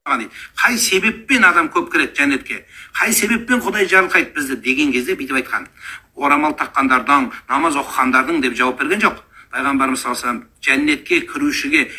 Қай себеппен адам көп кіреді жәннетке? Қай себеппен Құдай жарылқайды бізді деген кезде бүйтіп айтқан. Орамал таққандардан, намаз оқығандардың деп жауап берген жоқ. Пайғамбарымыз саллаллаху алейхи вассалам жәннетке кірушіге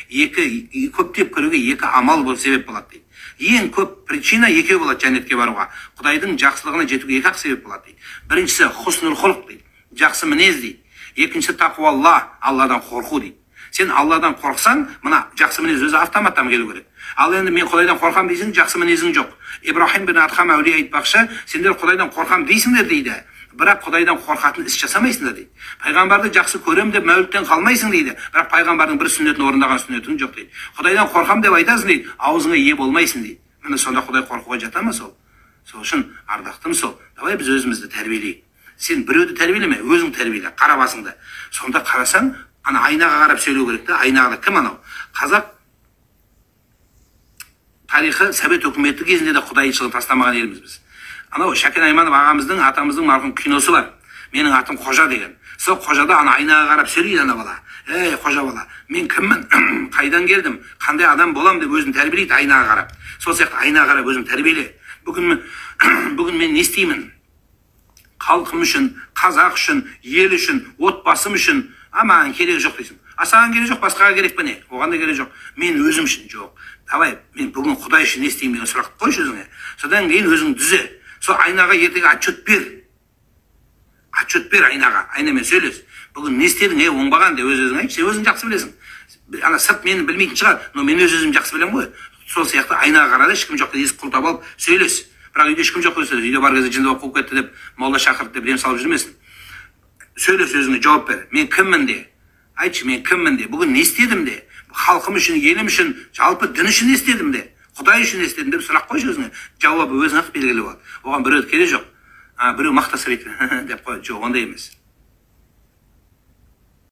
көптеп кіруге екі амал бол себеп болады дейді. Ең көп причина екеу болады жәннетке баруға. Құдайдың жақсылығына жетуге екі ақ себеп болады дейді. Біріншісі хуснул хулқ дейді. Жақсы мінез дейді. Екіншісі тақуалла, Алладан қорқу дейді. Сен Алладан қорқсаң, мына жақсы мінез өзі автоматтан келу керек. Ал енді мен Құдайдан қорқам дейсің, жақсы мінезің жоқ. Ибрахим бин Адхам әулие айтпақшы, сендер Құдайдан қорқам дейсіңдер дейді. Бірақ Құдайдан қорқатын іс жасамайсыңдар дейді. Пайғамбарды жақсы көрем деп мәуліттен қалмайсың дейді. Бірақ пайғамбардың бір сүннетін орындаған сүннетің жоқ дейді. Құдайдан қорқам деп айтасың дейді, аузыңа ие болмайсың дейді. Міне сонда Құдай қорқуға жата ма сол? Сол үшін ардақтым сол. Давай біз өзімізді тәрбиелейік. Сен біреуді тәрбиелеме, өзің тәрбиеле, қара басыңды. Сонда қарасаң, ана айнаға қарап сөйлеу керек та. Айнаға кім анау? Қазақ тарихы Совет үкіметі кезінде де құдайшылығын тастамаған елміз біз. Анау Шәкен Айманов ағамыздың, атамыздың марқұм киносы бар. Менің атым Қожа деген. Сол Қожада ана айнаға қарап сөйлейді ана бала. Ей Қожа бала, мен кіммін? Қайдан келдім? Қандай адам болам деп өзін тәрбиелейді айнаға қарап. Сол сияқты айнаға қарап өзін тәрбиеле. Бүгін мен не істеймін? Халқым үшін, қазақ үшін, ел үшін, отбасым үшін, аман керек жоқ дейсің. Саған керек жоқ, басқаға керек пе не? Оған да керек жоқ. Мен өзім үшін жоқ. Давай, мен бүгін Құдай үшін не істеймін деген сұрақты қойшы өзіңе. Содан кейін өзің түзе. Сол айнаға ертең отчет бер. Отчет бер айнаға. Айнамен сөйлес. Бүгін не істедің, оңбаған деп өзің айтшы, өзің жақсы білесің. Ана сырт мені білмейтін шығар, но мен өзім жақсы білем ғой. Сол сияқты айнаға қарады, ешкім жоқ деп есік құлтап алып сөйлес. Бірақ үйде ешкім жоқ десе, үйде бар кезде жынды болып қуып кетті деп, молда шақырды деп дем салып жүрмесін. Сөйлес өзіңе, жауап бер. Мен кіммін де? Айтшы, мен кіммін де? Бүгін не істедім де? Халқым үшін, елім үшін, жалпы дін үшін не істедім де? Құдай үшін не істедім деп сұрақ қойшы өзіңе. Жауабы өзің ақ белгілі болады. Оған біреу керек жоқ. Біреу мақтаса екен деп қой. Жоқ, ондай емес.